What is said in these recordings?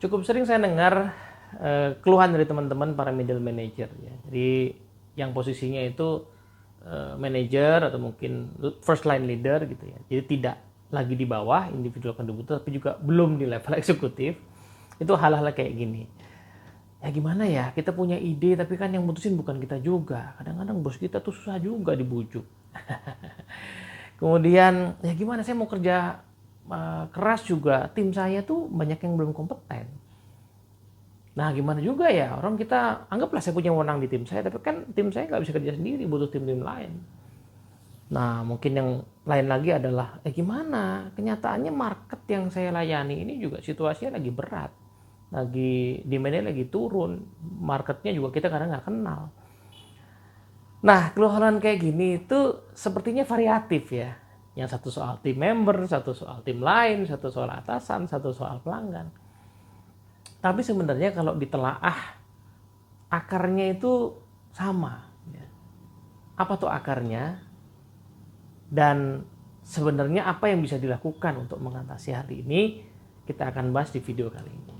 Cukup sering saya dengar keluhan dari teman-teman para middle manager ya. Jadi yang posisinya itu manager atau mungkin first line leader gitu ya. Jadi tidak lagi di bawah individual contributor tapi juga belum di level eksekutif. Itu hal-hal kayak gini. Ya gimana ya, kita punya ide tapi kan yang mutusin bukan kita juga. Kadang-kadang bos kita tuh susah juga dibujuk. Kemudian ya gimana, saya mau kerja keras juga, tim saya tuh banyak yang belum kompeten. Nah gimana juga ya, orang kita anggaplah saya punya wewenang di tim saya, tapi kan tim saya nggak bisa kerja sendiri, butuh tim-tim lain. Nah mungkin yang lain lagi adalah, gimana, kenyataannya market yang saya layani ini juga situasinya lagi berat. Lagi demand-nya lagi turun, marketnya juga kita kadang nggak kenal. Nah, keluhan kayak gini itu sepertinya variatif ya. Yang satu soal tim member, satu soal tim lain, satu soal atasan, satu soal pelanggan. Tapi sebenarnya kalau ditelaah, akarnya itu sama. Apa tuh akarnya? Dan sebenarnya apa yang bisa dilakukan untuk mengatasi hal ini? Kita akan bahas di video kali ini.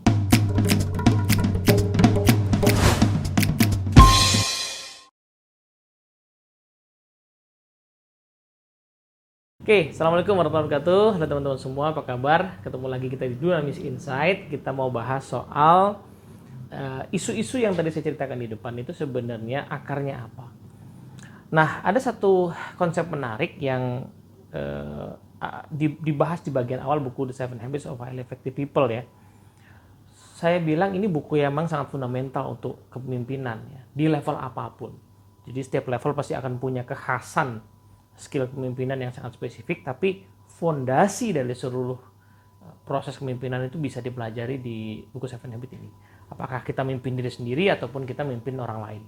Oke, assalamualaikum warahmatullahi wabarakatuh. Halo teman-teman semua, apa kabar? Ketemu lagi kita di Dunamis Insight. Kita mau bahas soal isu-isu yang tadi saya ceritakan di depan itu sebenarnya akarnya apa. Nah, ada satu konsep menarik yang dibahas di bagian awal buku The 7 Habits of Highly Effective People ya. Saya bilang ini buku yang memang sangat fundamental untuk kepemimpinan ya, di level apapun. Jadi setiap level pasti akan punya kekhasan skill kepemimpinan yang sangat spesifik, tapi fondasi dari seluruh proses kepemimpinan itu bisa dipelajari di buku 7 Habits ini. Apakah kita memimpin diri sendiri ataupun kita memimpin orang lain.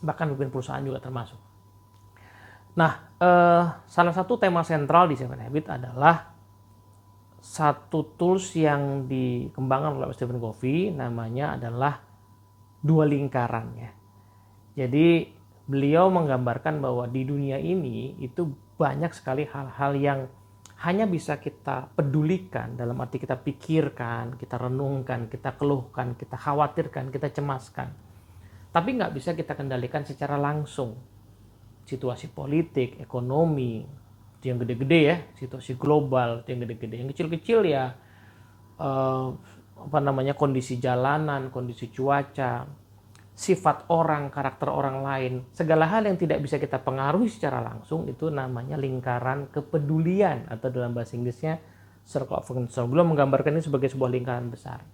Bahkan memimpin perusahaan juga termasuk. Nah, salah satu tema sentral di 7 Habits adalah satu tools yang dikembangkan oleh Stephen Covey, namanya adalah dua lingkaran ya. Jadi beliau menggambarkan bahwa di dunia ini itu banyak sekali hal-hal yang hanya bisa kita pedulikan, dalam arti kita pikirkan, kita renungkan, kita keluhkan, kita khawatirkan, kita cemaskan. Tapi nggak bisa kita kendalikan secara langsung. Situasi politik, ekonomi, itu yang gede-gede ya, situasi global itu yang gede-gede. Yang kecil-kecil ya kondisi jalanan, kondisi cuaca, sifat orang, karakter orang lain, segala hal yang tidak bisa kita pengaruhi secara langsung itu namanya lingkaran kepedulian, atau dalam bahasa Inggrisnya circle of concern. Beliau menggambarkan ini sebagai sebuah lingkaran besar.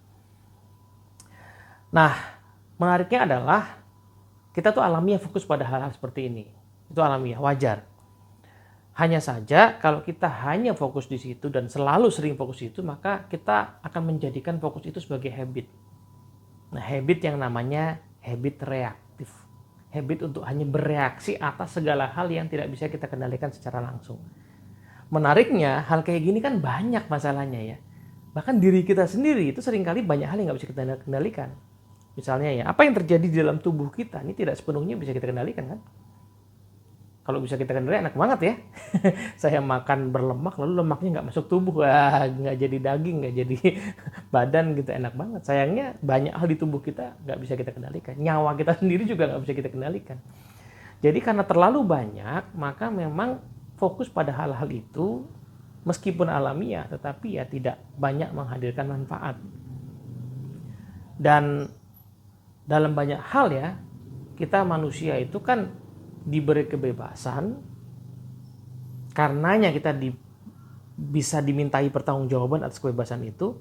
Nah, menariknya adalah kita tuh alamiah fokus pada hal-hal seperti ini. Itu alamiah, wajar. Hanya saja kalau kita hanya fokus di situ dan selalu sering fokus itu, maka kita akan menjadikan fokus itu sebagai habit. Nah, habit yang namanya habit reaktif. Habit untuk hanya bereaksi atas segala hal yang tidak bisa kita kendalikan secara langsung. Menariknya, hal kayak gini kan banyak masalahnya ya. Bahkan diri kita sendiri itu seringkali banyak hal yang nggak bisa kita kendalikan. Misalnya ya, apa yang terjadi di dalam tubuh kita ini tidak sepenuhnya bisa kita kendalikan kan. Kalau bisa kita kendalikan enak banget ya. Saya makan berlemak lalu lemaknya nggak masuk tubuh, nggak jadi daging, nggak jadi badan gitu, enak banget. Sayangnya banyak hal di tubuh kita nggak bisa kita kendalikan. Nyawa kita sendiri juga nggak bisa kita kendalikan. Jadi karena terlalu banyak, maka memang fokus pada hal-hal itu meskipun alamiah, tetapi ya tidak banyak menghadirkan manfaat. Dan dalam banyak hal ya, kita manusia itu kan diberi kebebasan, karenanya kita bisa dimintai pertanggungjawaban atas kebebasan itu.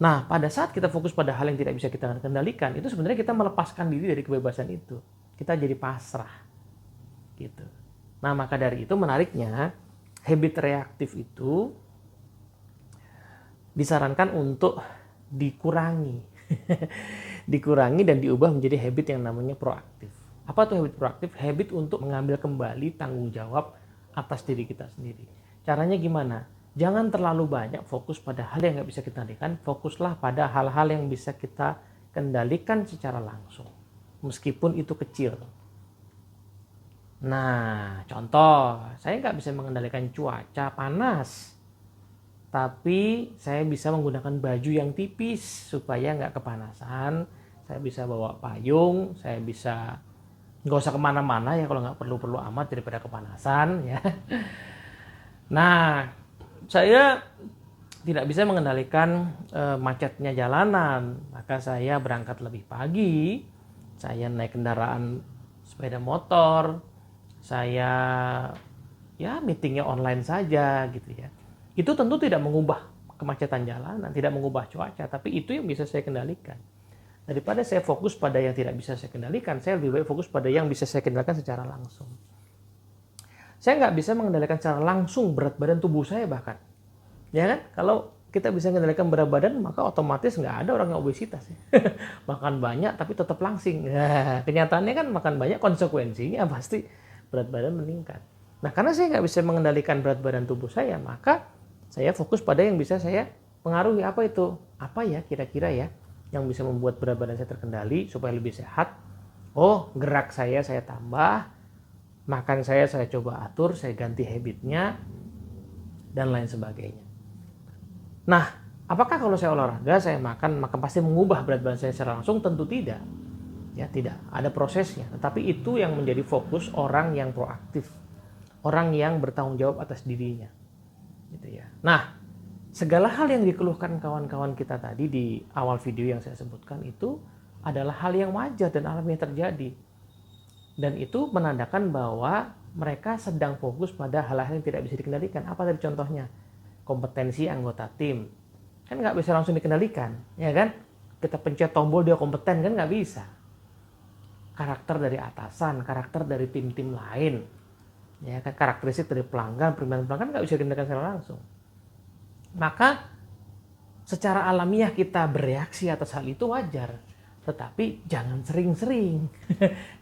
Nah, pada saat kita fokus pada hal yang tidak bisa kita kendalikan, itu sebenarnya kita melepaskan diri dari kebebasan itu. Kita jadi pasrah. Gitu. Nah, maka dari itu menariknya, habit reaktif itu disarankan untuk dikurangi. Dikurangi dan diubah menjadi habit yang namanya proaktif. Apa tuh habit proaktif? Habit untuk mengambil kembali tanggung jawab atas diri kita sendiri. Caranya gimana? Jangan terlalu banyak fokus pada hal yang nggak bisa kita kendalikan. Fokuslah pada hal-hal yang bisa kita kendalikan secara langsung. Meskipun itu kecil. Nah, contoh, saya nggak bisa mengendalikan cuaca panas. Tapi saya bisa menggunakan baju yang tipis supaya nggak kepanasan. Saya bisa bawa payung, saya bisa nggak usah kemana-mana ya kalau nggak perlu-perlu amat daripada kepanasan ya. Nah, saya tidak bisa mengendalikan macetnya jalanan, maka saya berangkat lebih pagi, saya naik kendaraan sepeda motor, saya ya meetingnya online saja gitu ya. Itu tentu tidak mengubah kemacetan jalanan, tidak mengubah cuaca, tapi itu yang bisa saya kendalikan. Daripada saya fokus pada yang tidak bisa saya kendalikan, saya lebih baik fokus pada yang bisa saya kendalikan secara langsung. Saya nggak bisa mengendalikan secara langsung berat badan tubuh saya bahkan. Ya kan? Kalau kita bisa mengendalikan berat badan, maka otomatis nggak ada orang yang obesitas. Makan banyak tapi tetap langsing. Nah, kenyataannya kan makan banyak konsekuensinya pasti berat badan meningkat. Nah, karena saya nggak bisa mengendalikan berat badan tubuh saya, maka saya fokus pada yang bisa saya pengaruhi. Apa itu? Apa ya kira-kira ya yang bisa membuat berat badan saya terkendali supaya lebih sehat? Oh, gerak saya tambah, makan saya coba atur, saya ganti habitnya, dan lain sebagainya. Nah, apakah kalau saya olahraga, saya makan, maka pasti mengubah berat badan saya secara langsung? Tentu tidak. Ya, tidak. Ada prosesnya. Tetapi itu yang menjadi fokus orang yang proaktif. Orang yang bertanggung jawab atas dirinya. Gitu ya. Nah, segala hal yang dikeluhkan kawan-kawan kita tadi di awal video yang saya sebutkan itu adalah hal yang wajar dan alami terjadi. Dan itu menandakan bahwa mereka sedang fokus pada hal-hal yang tidak bisa dikendalikan. Apa tadi contohnya? Kompetensi anggota tim. Kan nggak bisa langsung dikendalikan, ya kan? Kita pencet tombol dia kompeten, kan nggak bisa. Karakter dari atasan, karakter dari tim-tim lain, ya kan? Karakteristik dari pelanggan, pelanggan nggak bisa dikendalikan secara langsung. Maka secara alamiah kita bereaksi atas hal itu wajar, tetapi jangan sering-sering.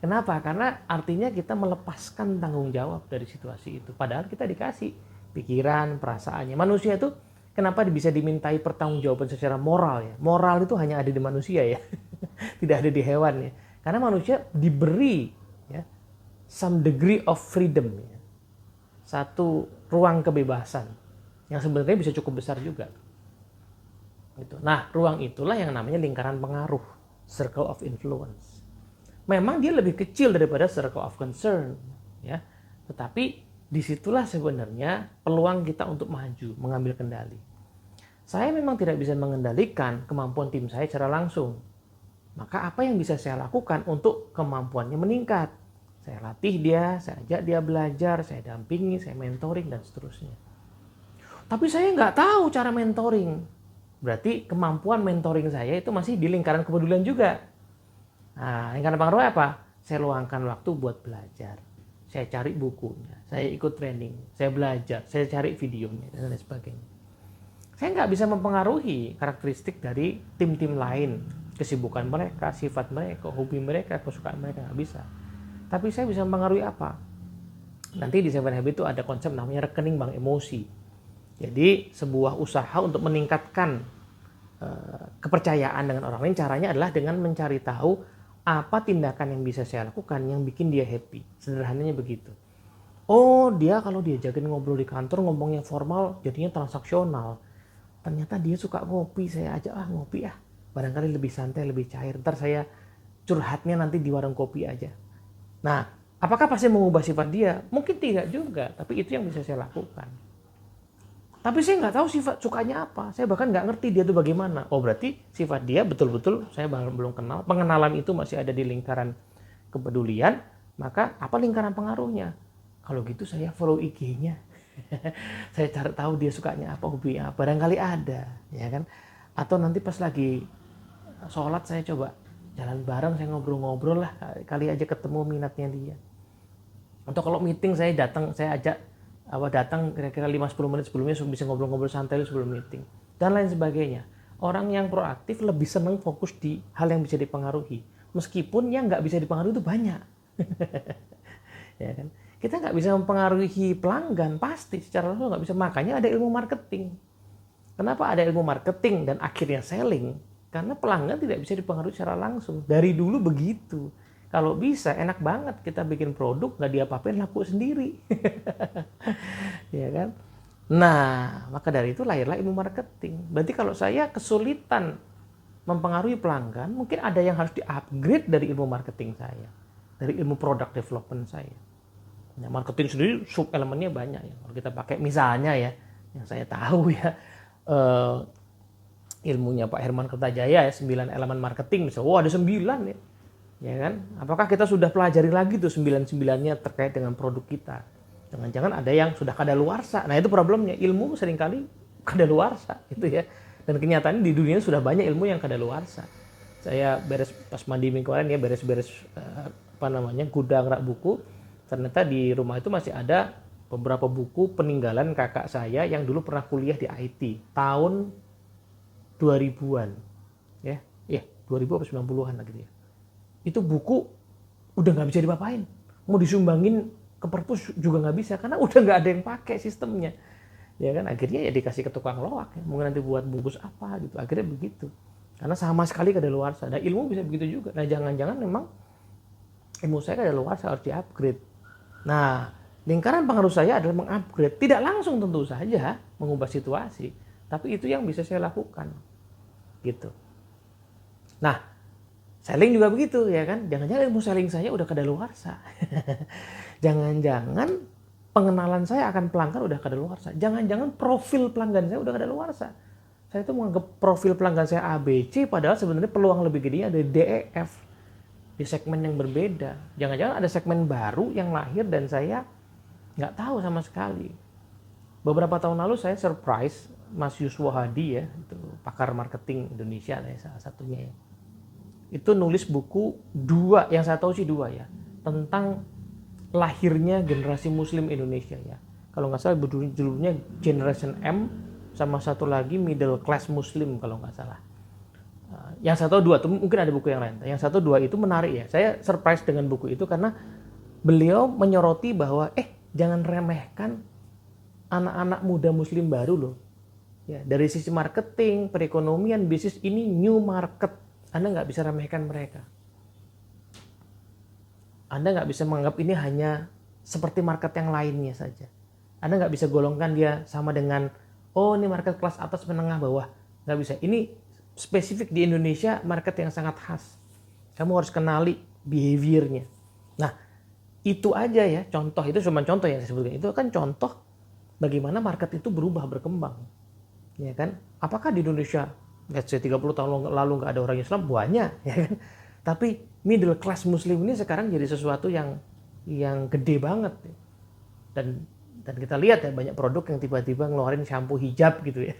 Kenapa? Karena artinya kita melepaskan tanggung jawab dari situasi itu. Padahal kita dikasih pikiran, perasaannya. Manusia itu kenapa bisa dimintai pertanggungjawaban secara moral ya? Moral itu hanya ada di manusia ya, tidak ada di hewan ya. Karena manusia diberi ya some degree of freedom ya. Satu ruang kebebasan yang sebenarnya bisa cukup besar juga. Gitu. Nah, ruang itulah yang namanya lingkaran pengaruh, circle of influence. Memang dia lebih kecil daripada circle of concern, ya. Tetapi disitulah sebenarnya peluang kita untuk maju, mengambil kendali. Saya memang tidak bisa mengendalikan kemampuan tim saya secara langsung. Maka apa yang bisa saya lakukan untuk kemampuannya meningkat? Saya latih dia, saya ajak dia belajar, saya dampingi, saya mentoring, dan seterusnya. Tapi saya nggak tahu cara mentoring. Berarti kemampuan mentoring saya itu masih di lingkaran kepedulian juga. Nah, lingkaran pengaruh apa? Saya luangkan waktu buat belajar. Saya cari bukunya, saya ikut training, saya belajar, saya cari videonya, dan lain sebagainya. Saya nggak bisa mempengaruhi karakteristik dari tim-tim lain. Kesibukan mereka, sifat mereka, hobi mereka, kesukaan mereka, nggak bisa. Tapi saya bisa mempengaruhi apa? Nanti di 7 Habits itu ada konsep namanya rekening bank emosi. Jadi sebuah usaha untuk meningkatkan kepercayaan dengan orang lain, caranya adalah dengan mencari tahu apa tindakan yang bisa saya lakukan yang bikin dia happy. Sederhananya begitu. Oh, dia kalau diajakin ngobrol di kantor ngomongnya formal jadinya transaksional. Ternyata dia suka ngopi, saya ajak ngopi ah. Barangkali lebih santai, lebih cair. Ntar saya curhatnya nanti di warung kopi aja. Nah, apakah pasti mengubah sifat dia? Mungkin tidak juga, tapi itu yang bisa saya lakukan. Tapi saya nggak tahu sifat sukanya apa. Saya bahkan nggak ngerti dia itu bagaimana. Oh, berarti sifat dia betul-betul saya belum kenal. Pengenalan itu masih ada di lingkaran kepedulian. Maka apa lingkaran pengaruhnya? Kalau gitu saya follow IG-nya. Saya cari tahu dia sukanya apa, hobinya apa. Barangkali ada, ya kan? Atau nanti pas lagi sholat saya coba jalan bareng, saya ngobrol-ngobrol lah. Kali aja ketemu minatnya dia. Atau kalau meeting saya datang, saya ajak datang kira-kira 5-10 menit sebelumnya bisa ngobrol-ngobrol santai sebelum meeting dan lain sebagainya. Orang yang proaktif lebih senang fokus di hal yang bisa dipengaruhi, meskipun yang nggak bisa dipengaruhi itu banyak. Ya kan? Kita nggak bisa mempengaruhi pelanggan pasti secara langsung nggak bisa. Makanya ada ilmu marketing. Kenapa ada ilmu marketing dan akhirnya selling? Karena pelanggan tidak bisa dipengaruhi secara langsung. Dari dulu begitu. Kalau bisa, enak banget kita bikin produk, nggak diapa-apain, laku sendiri. Ya kan? Nah, maka dari itu lahirlah ilmu marketing. Berarti kalau saya kesulitan mempengaruhi pelanggan, mungkin ada yang harus di-upgrade dari ilmu marketing saya, dari ilmu product development saya. Nah, marketing sendiri sub elemennya banyak ya. Kalau kita pakai misalnya ya, yang saya tahu ya, ilmunya Pak Herman Kertajaya ya, 9 elemen marketing misalnya. Ada 9 ya. Ya kan? Apakah kita sudah pelajari lagi tuh 9-9-nya terkait dengan produk kita? Jangan-jangan ada yang sudah kadaluarsa. Nah, itu problemnya. Ilmu seringkali kadaluarsa gitu ya. Dan kenyataannya di dunia sudah banyak ilmu yang kadaluarsa. Saya beres pas mandi minggu kemarin ya, beres-beres gudang rak buku. Ternyata di rumah itu masih ada beberapa buku peninggalan kakak saya yang dulu pernah kuliah di IT tahun 2000-an. Ya, 2000 atau 90-an lah gitu ya. Itu buku udah nggak bisa dipapain. Mau disumbangin ke perpus juga nggak bisa karena udah nggak ada yang pakai sistemnya. Ya kan, akhirnya ya dikasih ke tukang loak ya. Mungkin nanti buat bungkus apa gitu. Akhirnya begitu. Karena sama sekali kadaluarsa. Nah, ilmu bisa begitu juga. Nah, jangan-jangan memang ilmu saya kadaluarsa harus di-upgrade. Nah, lingkaran pengaruh saya adalah mengupgrade. Tidak langsung tentu saja mengubah situasi, tapi itu yang bisa saya lakukan. Gitu. Nah, selling juga begitu ya kan. Jangan-jangan ilmu selling saya udah kadaluarsa. Jangan-jangan pengenalan saya akan pelanggan udah kadaluarsa. Jangan-jangan profil pelanggan saya udah kadaluarsa. Saya itu menganggap profil pelanggan saya ABC, padahal sebenarnya peluang lebih gedenya ada di DEF, di segmen yang berbeda. Jangan-jangan ada segmen baru yang lahir dan saya nggak tahu sama sekali. Beberapa tahun lalu saya surprise Mas Yuswo Hadi ya, itu pakar marketing Indonesia ya, salah satunya ya. Itu nulis buku 2, yang saya tahu sih 2 ya, tentang lahirnya generasi muslim Indonesia ya. Kalau nggak salah judulnya Generation M, sama satu lagi Middle Class Muslim kalau nggak salah. Yang satu 2 tuh mungkin ada buku yang lain. Yang satu 2 itu menarik ya. Saya surprise dengan buku itu karena beliau menyoroti bahwa jangan remehkan anak-anak muda muslim baru loh. Ya, dari sisi marketing, perekonomian, bisnis ini new market. Anda nggak bisa remehkan mereka. Anda nggak bisa menganggap ini hanya seperti market yang lainnya saja. Anda nggak bisa golongkan dia sama dengan, oh ini market kelas atas, menengah, bawah. Nggak bisa. Ini spesifik di Indonesia, market yang sangat khas. Kamu harus kenali behaviornya. Nah, itu aja ya, contoh. Itu cuma contoh yang saya sebutkan. Itu kan contoh bagaimana market itu berubah, berkembang. Ya kan? Apakah di Indonesia, let's say 30 tahun lalu nggak ada orang Islam? Banyak, ya kan? Tapi middle class muslim ini sekarang jadi sesuatu yang gede banget. Dan kita lihat ya, banyak produk yang tiba-tiba ngeluarin shampoo hijab gitu ya.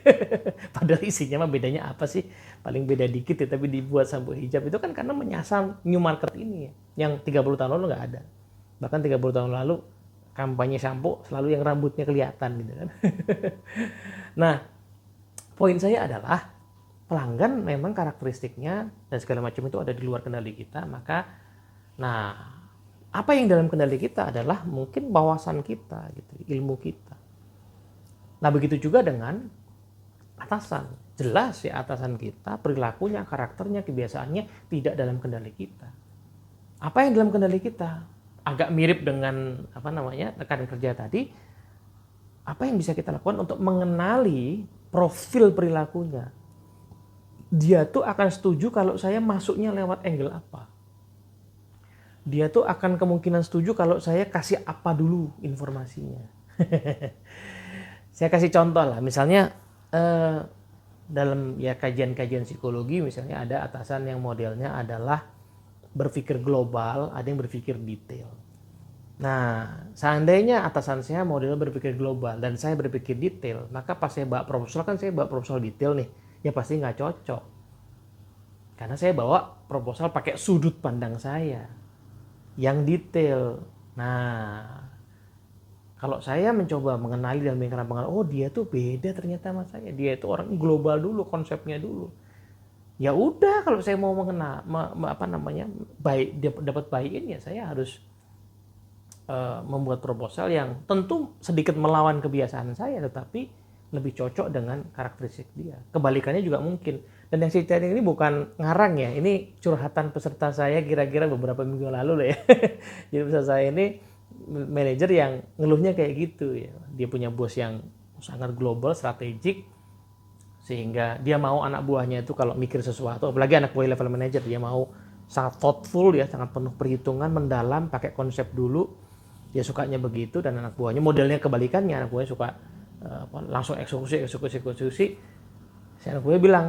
Padahal isinya mah bedanya apa sih? Paling beda dikit ya, tapi dibuat shampoo hijab. Itu kan karena menyasar new market ini ya, yang 30 tahun lalu nggak ada. Bahkan 30 tahun lalu kampanye shampoo selalu yang rambutnya kelihatan gitu kan. Nah, poin saya adalah pelanggan memang karakteristiknya dan segala macam itu ada di luar kendali kita. Maka, nah, apa yang dalam kendali kita adalah mungkin wawasan kita, gitu, ilmu kita. Nah, begitu juga dengan atasan. Jelas ya, atasan kita, perilakunya, karakternya, kebiasaannya tidak dalam kendali kita. Apa yang dalam kendali kita? Agak mirip dengan rekan kerja tadi. Apa yang bisa kita lakukan untuk mengenali profil perilakunya? Dia tuh akan setuju kalau saya masuknya lewat angle apa. Dia tuh akan kemungkinan setuju kalau saya kasih apa dulu informasinya. Saya kasih contoh lah, misalnya dalam ya kajian-kajian psikologi misalnya ada atasan yang modelnya adalah berpikir global, ada yang berpikir detail. Nah, seandainya atasan saya modelnya berpikir global dan saya berpikir detail, maka pas saya bawa proposal, kan saya bawa proposal detail nih, ya pasti nggak cocok. Karena saya bawa proposal pakai sudut pandang saya yang detail. Nah, kalau saya mencoba mengenali dan mengenal, oh dia tuh beda ternyata sama saya. Dia itu orang global dulu, konsepnya dulu. Ya udah, kalau saya mau mengenal dapat buy-in, ya saya harus membuat proposal yang tentu sedikit melawan kebiasaan saya, tetapi lebih cocok dengan karakteristik dia. Kebalikannya juga mungkin. Dan yang saya cerita ini bukan ngarang ya, ini curhatan peserta saya kira-kira beberapa minggu lalu lah ya. Jadi peserta saya ini manajer yang ngeluhnya kayak gitu ya. Dia punya bos yang sangat global, strategik, sehingga dia mau anak buahnya itu kalau mikir sesuatu, apalagi anak buah level manager, dia mau sangat thoughtful ya, sangat penuh perhitungan, mendalam, pakai konsep dulu. Dia sukanya begitu, dan anak buahnya modelnya kebalikannya, anak buahnya suka langsung eksekusi. Si anak buahnya bilang,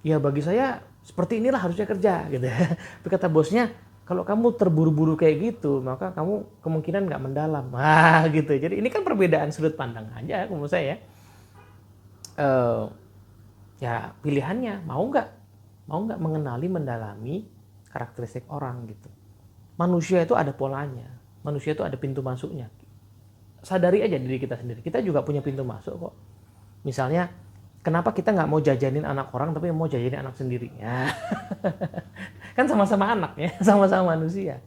ya bagi saya seperti inilah harusnya kerja gitu. Tapi kata bosnya, kalau kamu terburu-buru kayak gitu, maka kamu kemungkinan nggak mendalam. Gitu. Jadi ini kan perbedaan sudut pandang aja menurut saya. Ya pilihannya mau nggak mengenali, mendalami karakteristik orang gitu. Manusia itu ada polanya, manusia itu ada pintu masuknya. Sadari aja diri kita sendiri, kita juga punya pintu masuk kok. Misalnya, kenapa kita nggak mau jajanin anak orang tapi mau jajanin anak sendiri? Ya. Kan sama-sama anak ya, sama-sama manusia.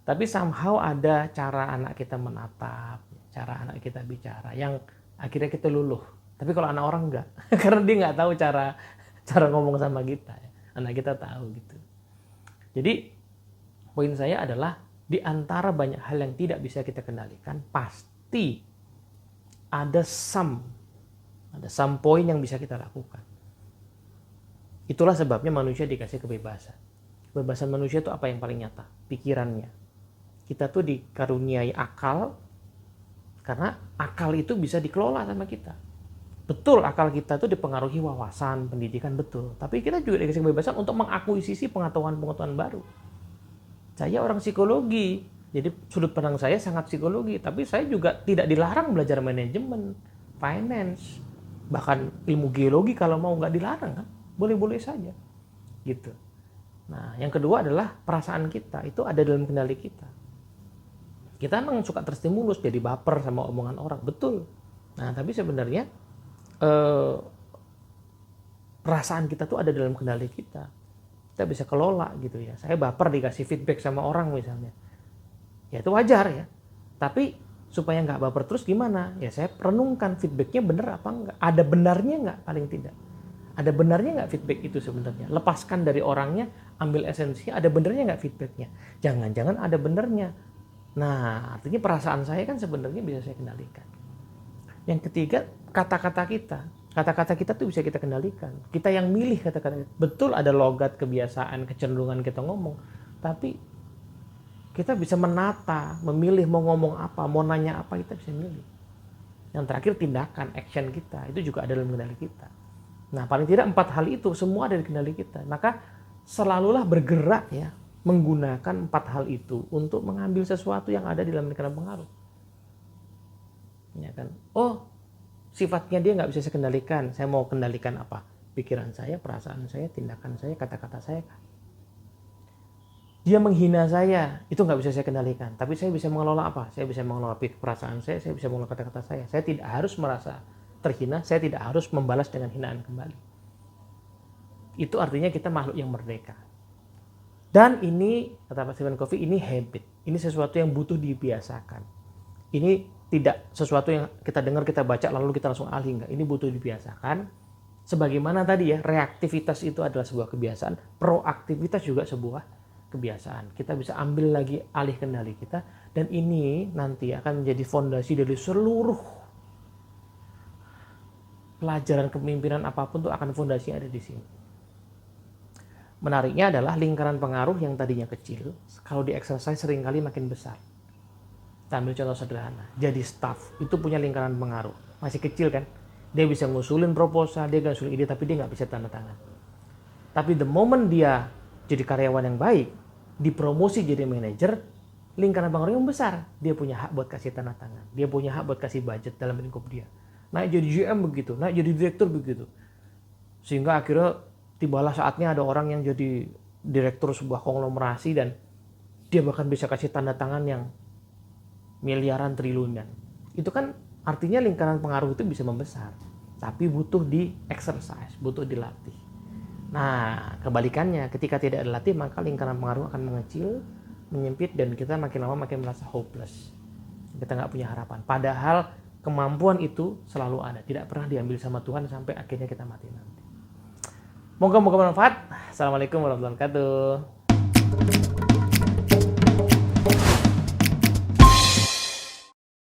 Tapi somehow ada cara anak kita menatap, cara anak kita bicara yang akhirnya kita luluh. Tapi kalau anak orang enggak, karena dia nggak tahu cara ngomong sama kita. Anak kita tahu gitu. Jadi poin saya adalah di antara banyak hal yang tidak bisa kita kendalikan, pasti ada some point yang bisa kita lakukan. Itulah sebabnya manusia dikasih kebebasan. Kebebasan manusia itu apa yang paling nyata? Pikirannya. Kita tuh dikaruniai akal, karena akal itu bisa dikelola sama kita. Betul, akal kita itu dipengaruhi wawasan, pendidikan, betul. Tapi kita juga dikasih kebebasan untuk mengakuisisi pengetahuan-pengetahuan baru. Saya orang psikologi, jadi sudut pandang saya sangat psikologi. Tapi saya juga tidak dilarang belajar manajemen, finance, bahkan ilmu geologi kalau mau, nggak dilarang kan, boleh-boleh saja, gitu. Nah, yang kedua adalah perasaan kita itu ada dalam kendali kita. Kita memang suka terstimulus, jadi baper sama omongan orang, betul. Nah, tapi sebenarnya perasaan kita tuh ada dalam kendali kita. Kita bisa kelola gitu ya. Saya baper dikasih feedback sama orang misalnya, ya itu wajar ya. Tapi supaya nggak baper terus gimana? Ya saya renungkan feedbacknya bener apa enggak. Ada benarnya nggak paling tidak? Ada benarnya nggak feedback itu sebenarnya? Lepaskan dari orangnya, ambil esensinya. Ada benarnya nggak feedbacknya? Jangan-jangan ada benarnya. Nah, artinya perasaan saya kan sebenarnya bisa saya kendalikan. Yang ketiga, kata-kata kita. Kata-kata kita tuh bisa kita kendalikan. Kita yang milih kata-kata. Betul ada logat, kebiasaan, kecenderungan kita ngomong. Tapi kita bisa menata, memilih mau ngomong apa, mau nanya apa, kita bisa milih. Yang terakhir tindakan, action kita. Itu juga ada dalam kendali kita. Nah, paling tidak 4 hal itu semua ada di kendali kita. Maka selalulah bergerak ya, menggunakan 4 hal itu untuk mengambil sesuatu yang ada di dalam lingkaran pengaruh. Ya kan? Oh, sifatnya dia nggak bisa saya kendalikan. Saya mau kendalikan apa? Pikiran saya, perasaan saya, tindakan saya, kata-kata saya. Dia menghina saya, itu nggak bisa saya kendalikan. Tapi saya bisa mengelola apa? Saya bisa mengelola perasaan saya bisa mengelola kata-kata saya. Saya tidak harus merasa terhina, saya tidak harus membalas dengan hinaan kembali. Itu artinya kita makhluk yang merdeka. Dan ini, kata Pak Stephen Covey, ini habit. Ini sesuatu yang butuh dibiasakan. Ini tidak sesuatu yang kita dengar, kita baca, lalu kita langsung alih. Enggak. Ini butuh dibiasakan. Sebagaimana tadi ya, reaktivitas itu adalah sebuah kebiasaan. Proaktivitas juga sebuah kebiasaan. Kita bisa ambil lagi alih kendali kita. Dan ini nanti akan menjadi fondasi dari seluruh pelajaran kepemimpinan apapun, tuh akan fondasinya ada di sini. Menariknya adalah lingkaran pengaruh yang tadinya kecil, kalau di exercise seringkali makin besar. Kita ambil contoh sederhana, jadi staff itu punya lingkaran pengaruh, masih kecil kan, dia bisa ngusulin proposal, dia ngusulin ide, tapi dia nggak bisa tanda tangan. Tapi the moment dia jadi karyawan yang baik, dipromosi jadi manajer, lingkaran pengaruh yang besar, dia punya hak buat kasih tanda tangan, dia punya hak buat kasih budget dalam lingkup dia. Naik jadi GM begitu, naik jadi direktur begitu, sehingga akhirnya tibalah saatnya ada orang yang jadi direktur sebuah konglomerasi dan dia bahkan bisa kasih tanda tangan yang miliaran, triliunan. Itu kan artinya lingkaran pengaruh itu bisa membesar, tapi butuh di exercise, butuh dilatih. Nah, kebalikannya, ketika tidak dilatih maka lingkaran pengaruh akan mengecil, menyempit, dan kita makin lama makin merasa hopeless. Kita nggak punya harapan. Padahal kemampuan itu selalu ada, tidak pernah diambil sama Tuhan sampai akhirnya kita mati nanti. Moga-moga bermanfaat. Assalamualaikum warahmatullahi wabarakatuh.